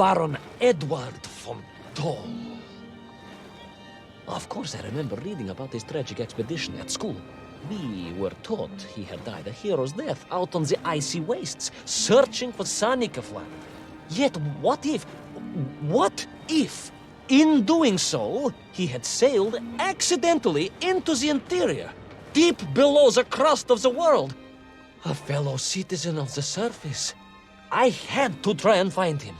Baron Edward von Toll. Of course, I remember reading about his tragic expedition at school. We were taught he had died a hero's death out on the icy wastes, searching for Sanikov land. Yet what if, in doing so, he had sailed accidentally into the interior, deep below the crust of the world? A fellow citizen of the surface. I had to try and find him.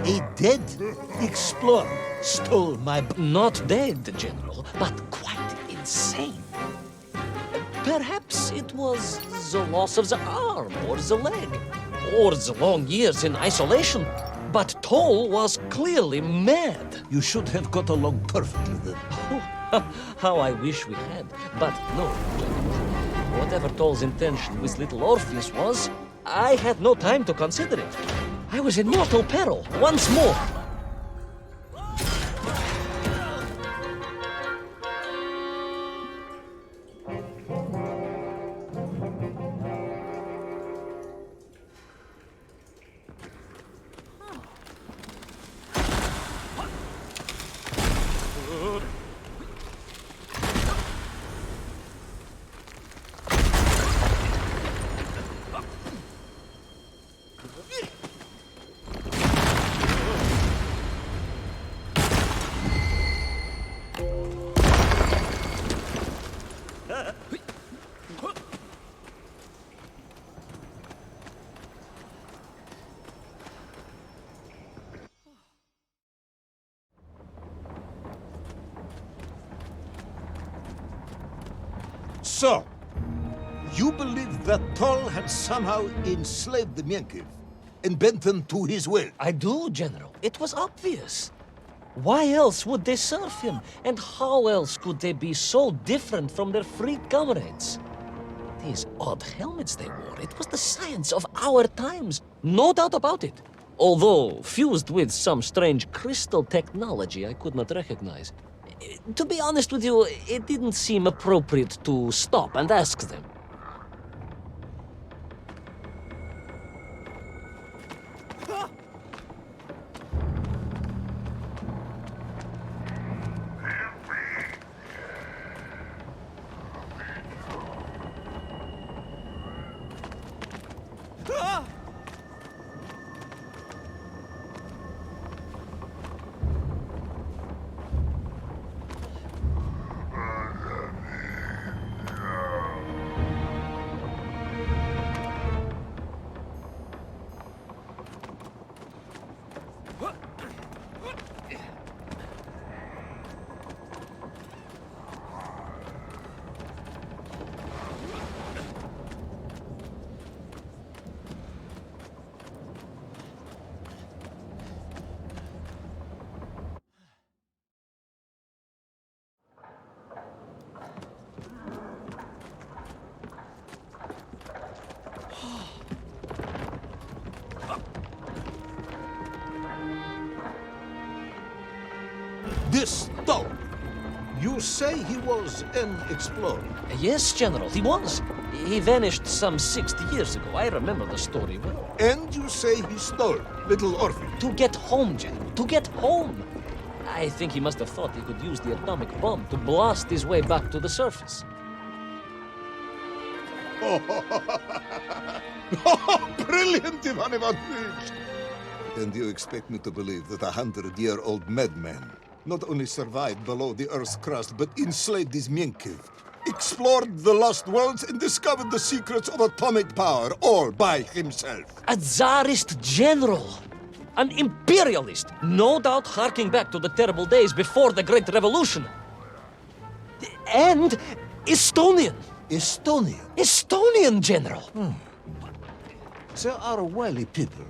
A dead explorer stole my... Not dead, General, but quite insane. Perhaps it was the loss of the arm or the leg, or the long years in isolation. But Toll was clearly mad. You should have got along perfectly then. How I wish we had. But no, whatever Toll's intention with little Orpheus was, I had no time to consider it. I was in mortal peril once more. So, you believe that Toll had somehow enslaved the Menkiv and bent them to his will? I do, General. It was obvious. Why else would they serve him? And how else could they be so different from their freed comrades? These odd helmets they wore, it was the science of our times. No doubt about it. Although fused with some strange crystal technology I could not recognize. To be honest with you, it didn't seem appropriate to stop and ask them. This Toll, you say he was an explorer? Yes, General, he was. He vanished some 60 years ago. I remember the story well. And you say he stole little Orpheus? To get home, General, to get home. I think he must have thought he could use the atomic bomb to blast his way back to the surface. Brilliant, Ivan Ivanovich! And you expect me to believe that a 100-year-old madman not only survived below the Earth's crust, but enslaved his Menkiv, explored the lost worlds, and discovered the secrets of atomic power, all by himself? A Tsarist general! An imperialist! No doubt harking back to the terrible days before the Great Revolution. And Estonian! Estonia. Estonian, General! They are wily people.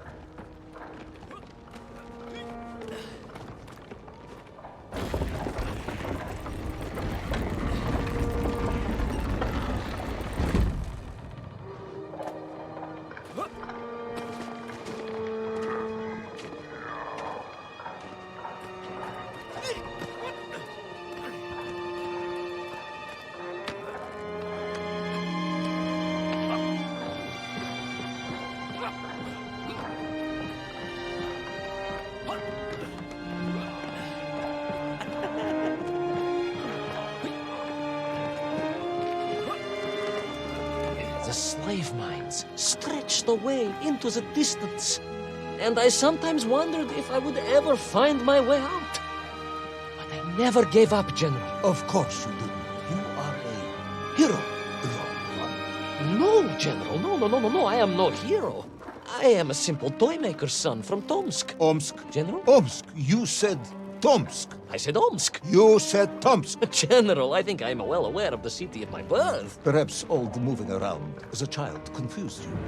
The slave mines stretched away into the distance, and I sometimes wondered if I would ever find my way out. But I never gave up, General. Of course you didn't. You are a hero. No, General, no, I am no hero. I am a simple toy maker's son from Tomsk. Omsk. General? Omsk. You said Tomsk. I said Omsk. You said Tomsk. General, I think I am well aware of the city of my birth. Perhaps all the moving around as a child confused you.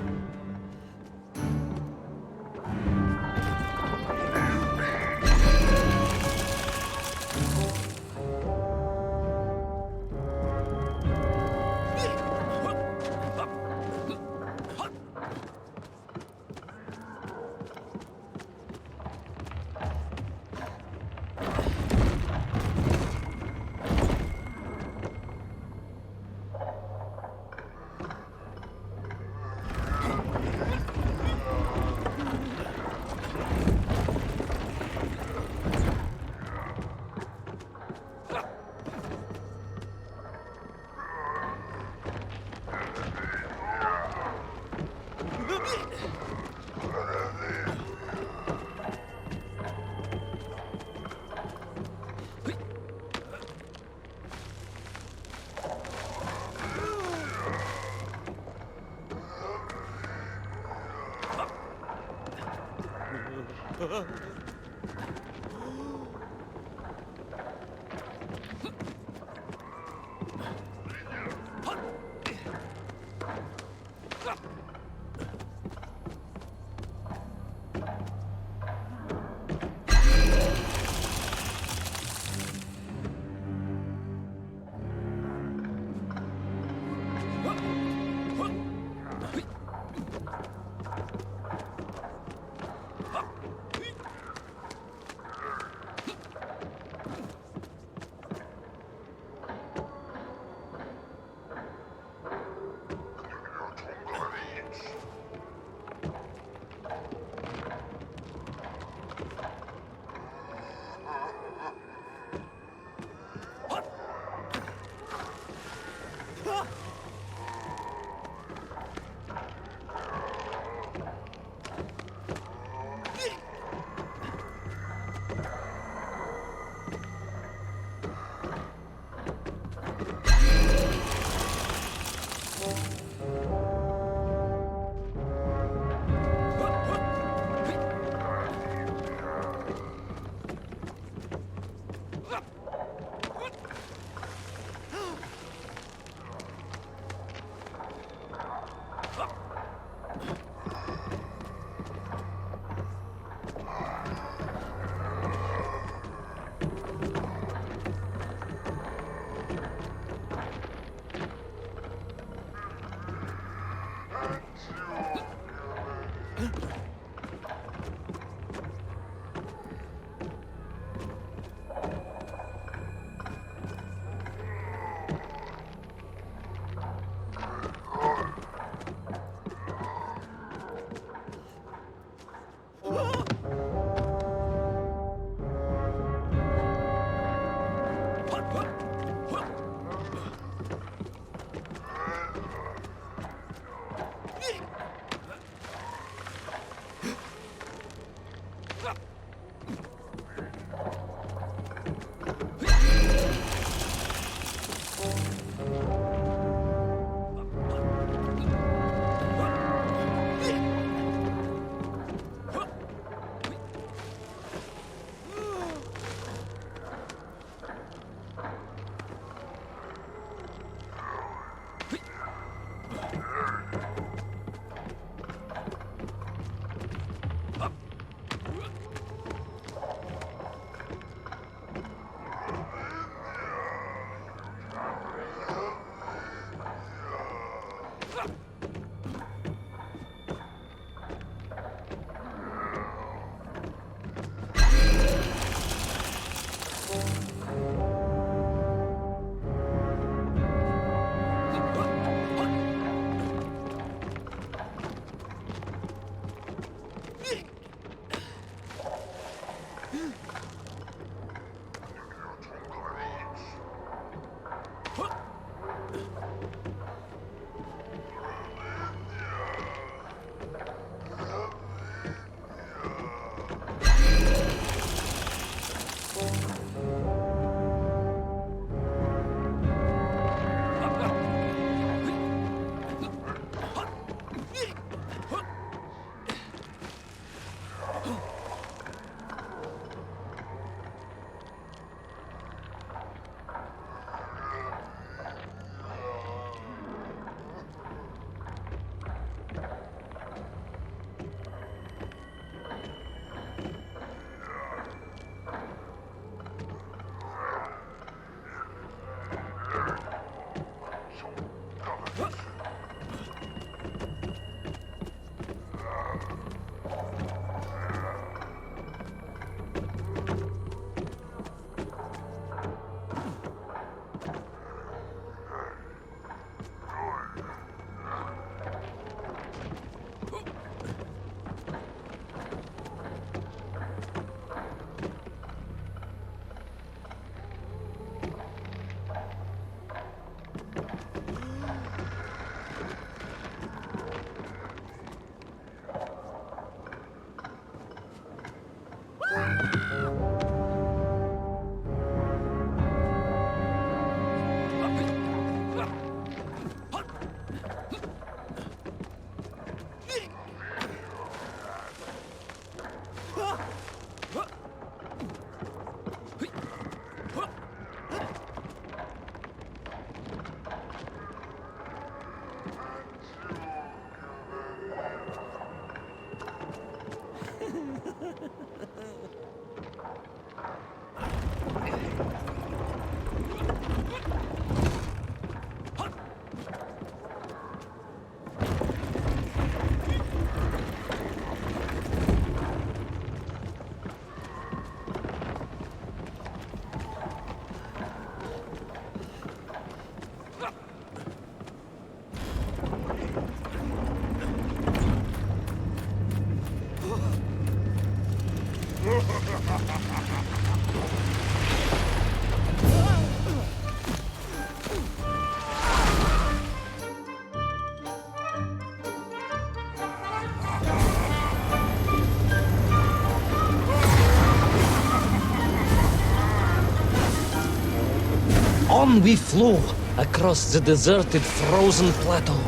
On we flew across the deserted, frozen plateau.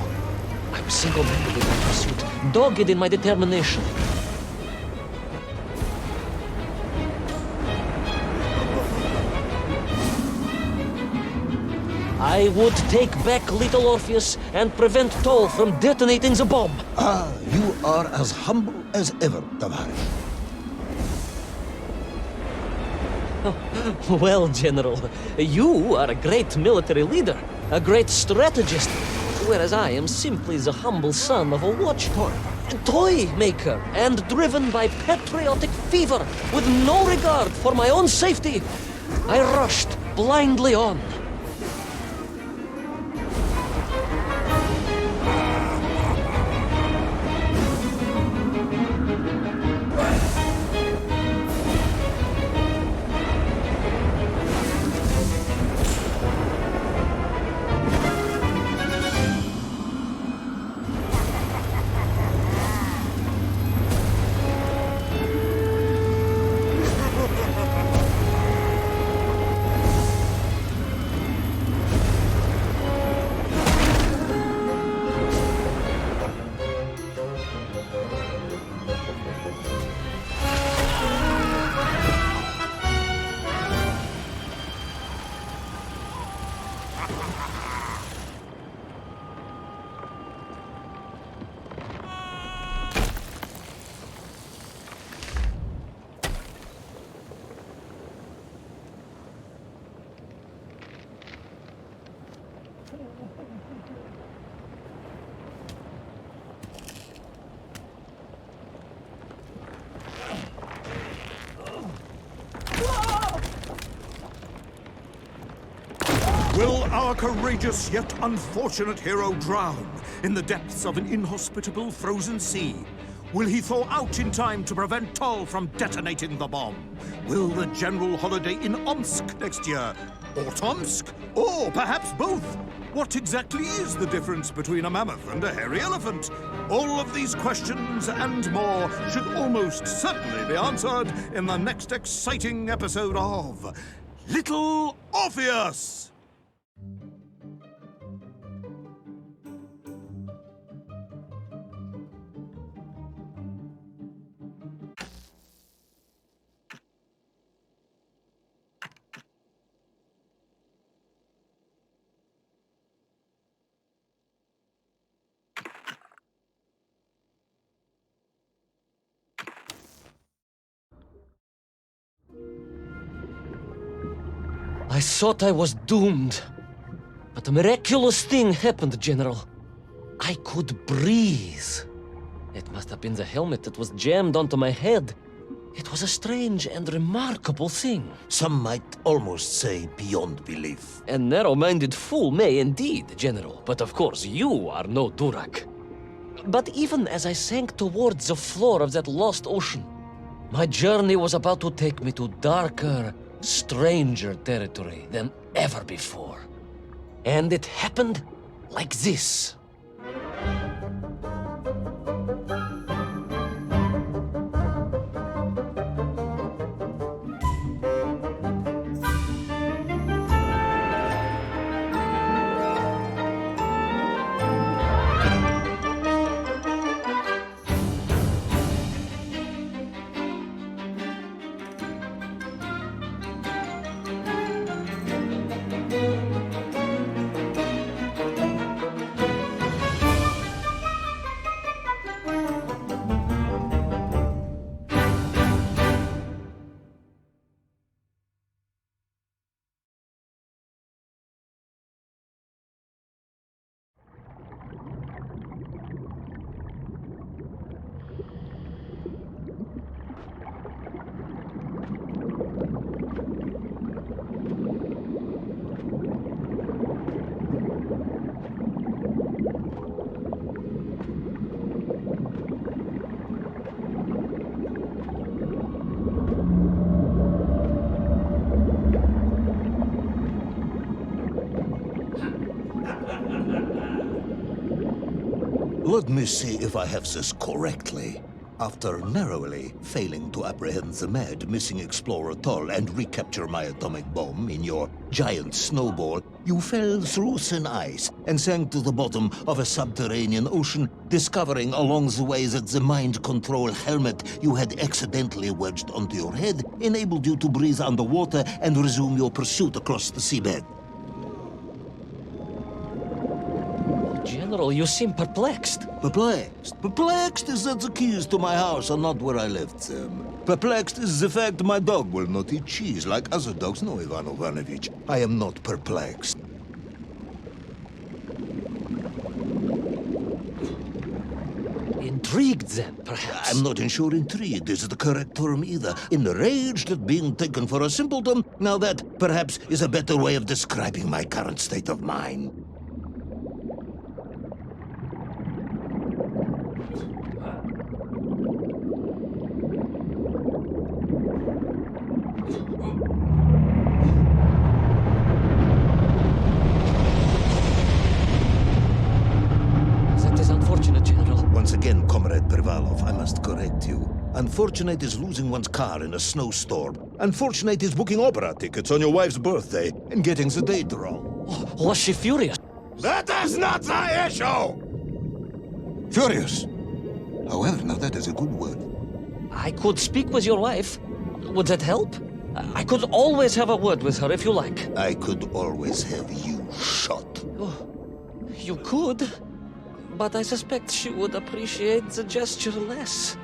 I was single-handed in my pursuit, dogged in my determination. I would take back little Orpheus and prevent Toll from detonating the bomb. Ah, you are as humble as ever, Tavares. Well, General, you are a great military leader, a great strategist, whereas I am simply the humble son of a watchtoy, a toy maker, and driven by patriotic fever with no regard for my own safety. I rushed blindly on. our courageous yet unfortunate hero drown in the depths of an inhospitable frozen sea? Will he thaw out in time to prevent Tol from detonating the bomb? Will the general holiday in Omsk next year? Or Tomsk? Or perhaps both? What exactly is the difference between a mammoth and a hairy elephant? All of these questions and more should almost certainly be answered in the next exciting episode of Little Orpheus! I thought I was doomed. But a miraculous thing happened, General. I could breathe. It must have been the helmet that was jammed onto my head. It was a strange and remarkable thing. Some might almost say beyond belief. A narrow-minded fool may indeed, General. But of course, you are no Durak. But even as I sank towards the floor of that lost ocean, my journey was about to take me to darker, stranger territory than ever before. And it happened like this. Let me see if I have this correctly. After narrowly failing to apprehend the mad missing explorer Tol and recapture my atomic bomb in your giant snowball, you fell through thin ice and sank to the bottom of a subterranean ocean, discovering along the way that the mind control helmet you had accidentally wedged onto your head enabled you to breathe underwater and resume your pursuit across the seabed. General, you seem perplexed. Perplexed? Perplexed is that the keys to my house are not where I left them. Perplexed is the fact my dog will not eat cheese like other dogs. No, Ivan Ivanovich, I am not perplexed. Intrigued, then, perhaps? I'm not sure intrigued is the correct term either. Enraged at being taken for a simpleton. Now that, perhaps, is a better way of describing my current state of mind. Once again, Comrade Privalov, I must correct you. Unfortunate is losing one's car in a snowstorm. Unfortunate is booking opera tickets on your wife's birthday and getting the date wrong. Oh, was she furious? That is not the issue! Furious. However, now that is a good word. I could speak with your wife. Would that help? I could always have a word with her if you like. I could always have you shot. Oh, you could. But I suspect she would appreciate the gesture less.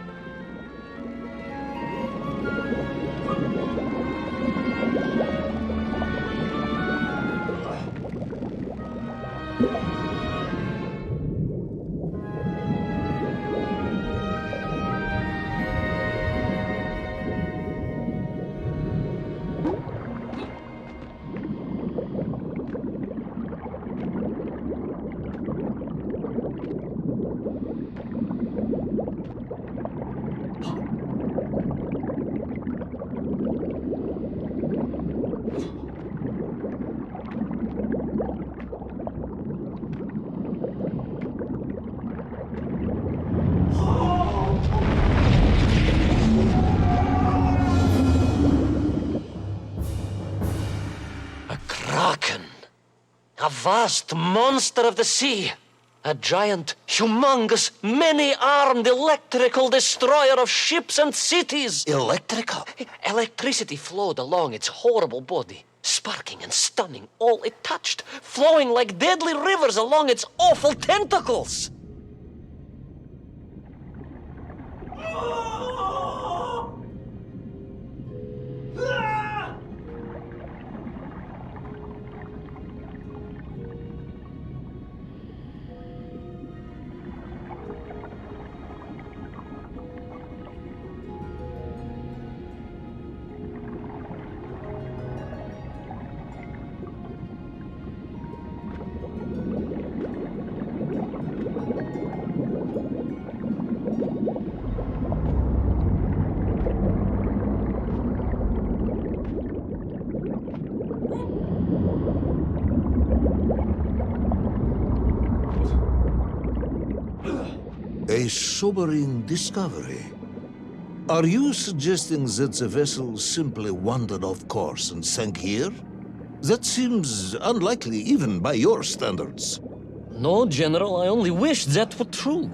vast monster of the sea. A giant, humongous, many-armed electrical destroyer of ships and cities. Electrical? Electricity flowed along its horrible body, sparking and stunning all it touched, flowing like deadly rivers along its awful tentacles. A sobering discovery. Are you suggesting that the vessel simply wandered off course and sank here? That seems unlikely even by your standards. No, General, I only wish that were true.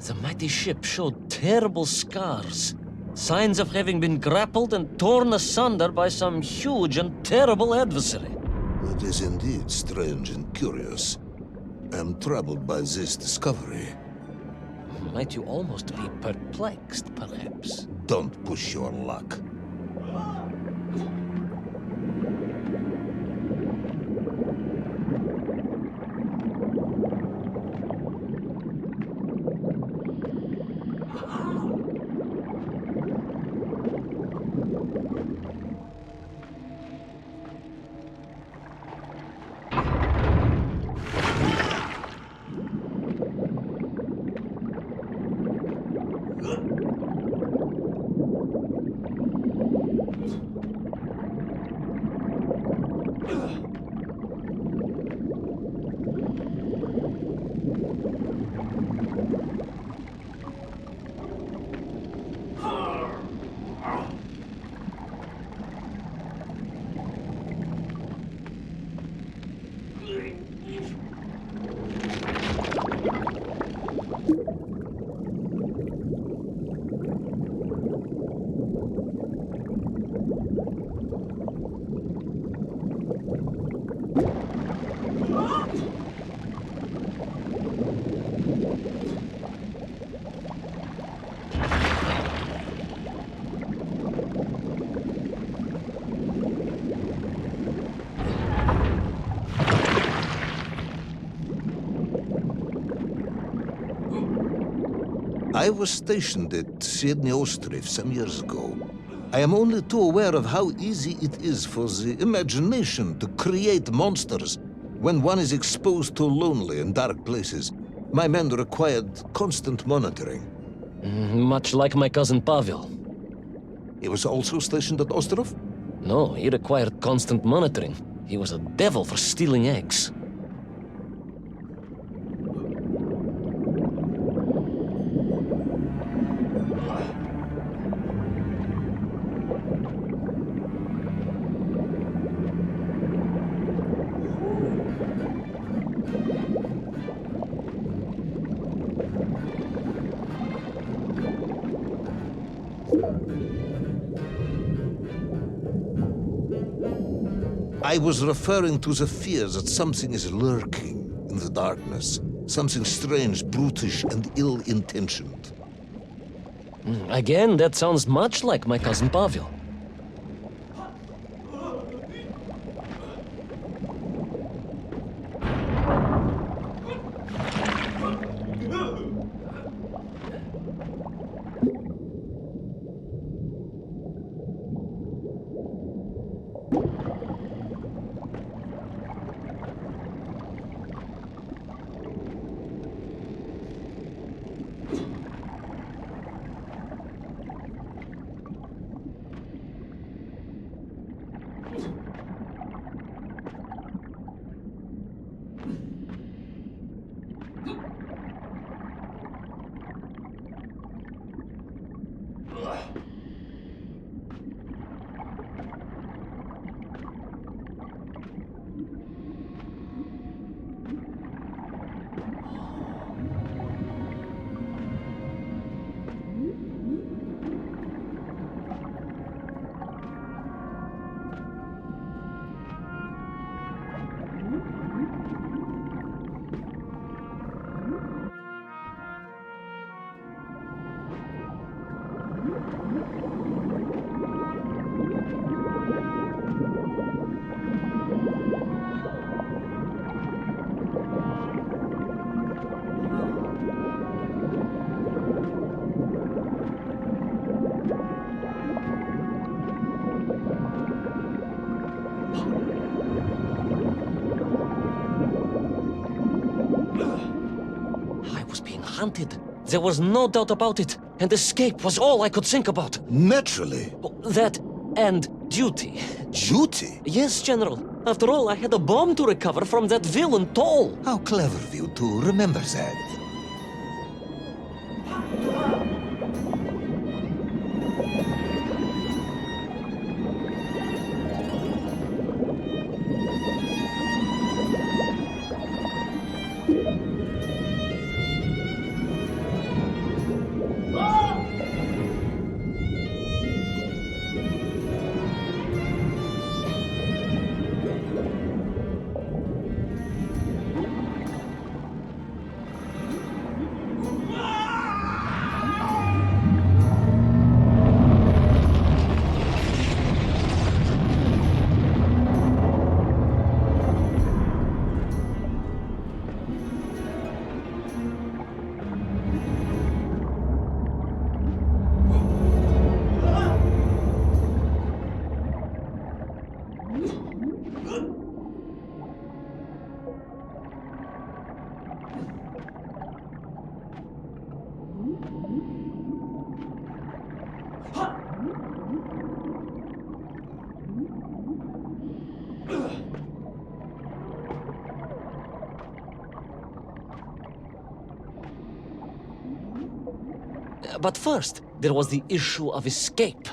The mighty ship showed terrible scars, signs of having been grappled and torn asunder by some huge and terrible adversary. It is indeed strange and curious. I am troubled by this discovery. Might you almost be perplexed, perhaps? Don't push your luck. I was stationed at Sydney Ostrov some years ago. I am only too aware of how easy it is for the imagination to create monsters when one is exposed to lonely and dark places. My men required constant monitoring. Much like my cousin Pavel. He was also stationed at Ostrov? No, he required constant monitoring. He was a devil for stealing eggs. I was referring to the fear that something is lurking in the darkness. Something strange, brutish, and ill-intentioned. Again, that sounds much like my cousin Pavel. I was being hunted. There was no doubt about it, and escape was all I could think about. Naturally. That and duty. Duty? Yes, General. After all, I had a bomb to recover from that villain Toll. How clever of you to remember that. But first, there was the issue of escape.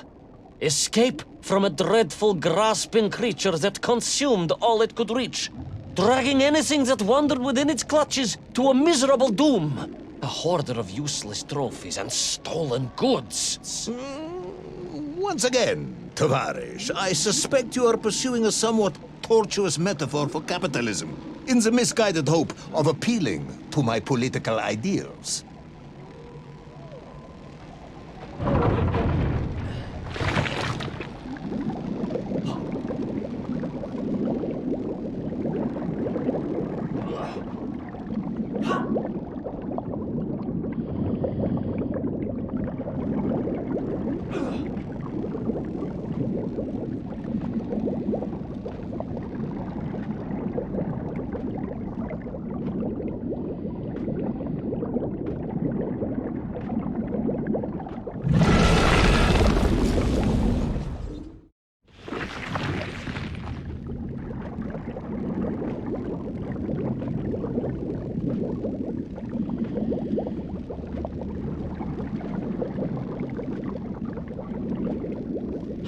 Escape from a dreadful, grasping creature that consumed all it could reach, dragging anything that wandered within its clutches to a miserable doom. A hoarder of useless trophies and stolen goods. Once again, Tavarish, I suspect you are pursuing a somewhat tortuous metaphor for capitalism, in the misguided hope of appealing to my political ideals.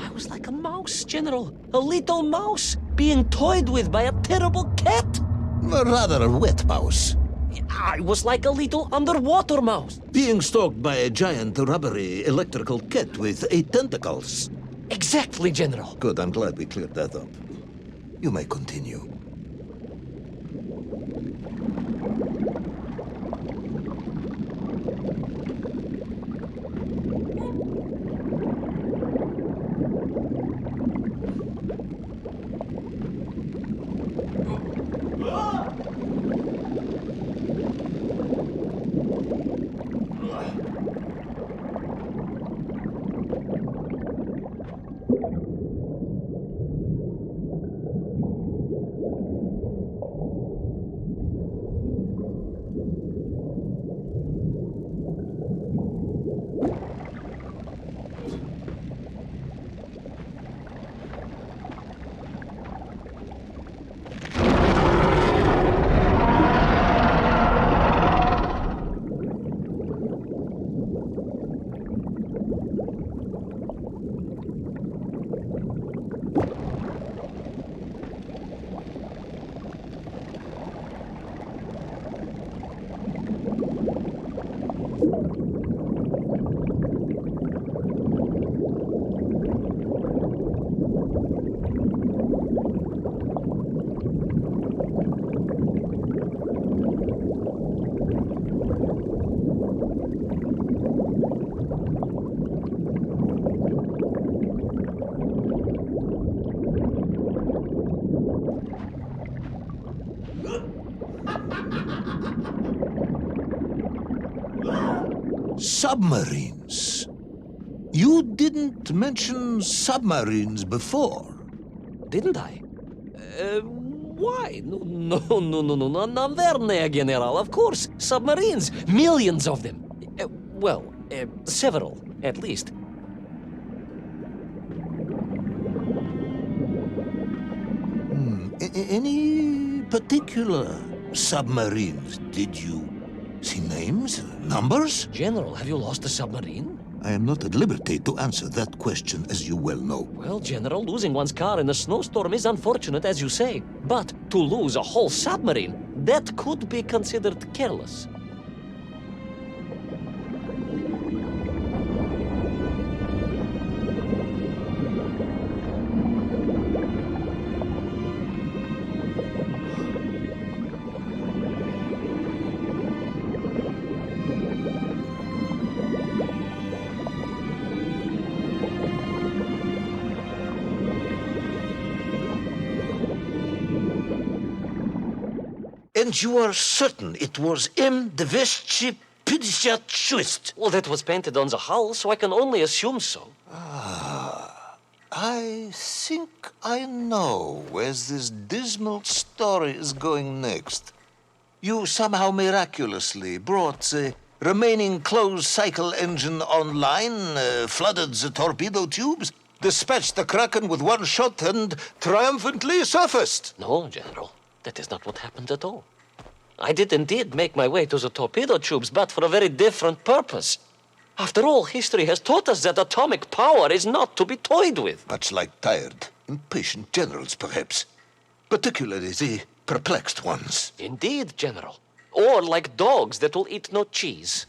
I was like a mouse, General. A little mouse being toyed with by a terrible cat. A rather wet mouse. I was like a little underwater mouse. Being stalked by a giant rubbery electrical cat with 8 tentacles. Exactly, General. Good, I'm glad we cleared that up. You may continue. Submarines. You didn't mention submarines before. Didn't I? Why? No, Naverne, General, of course. Submarines, millions of them. Several, at least. Any particular submarines? Did you see names, numbers? General, have you lost a submarine? I am not at liberty to answer that question, as you well know. Well, General, losing one's car in a snowstorm is unfortunate, as you say. But to lose a whole submarine, that could be considered careless. And you are certain it was M. de Vesci Pidishat. Well, that was painted on the hull, so I can only assume so. I think I know where this dismal story is going next. You somehow miraculously brought the remaining closed cycle engine online, flooded the torpedo tubes, dispatched the Kraken with one shot, and triumphantly surfaced. No, General, that is not what happened at all. I did indeed make my way to the torpedo tubes, but for a very different purpose. After all, history has taught us that atomic power is not to be toyed with. Much like tired, impatient generals, perhaps. Particularly the perplexed ones. Indeed, General. Or like dogs that will eat no cheese.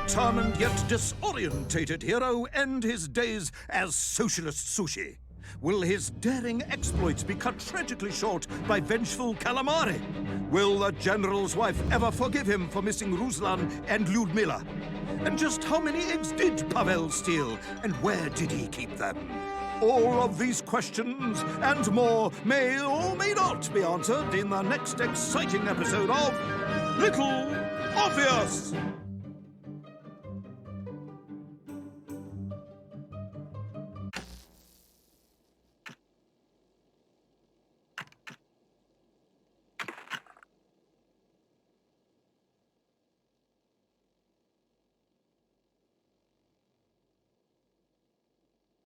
Determined yet disorientated hero end his days as socialist sushi? Will his daring exploits be cut tragically short by vengeful calamari? Will the general's wife ever forgive him for missing Ruslan and Lyudmila? And just how many eggs did Pavel steal, and where did he keep them? All of these questions and more may or may not be answered in the next exciting episode of Little Orpheus!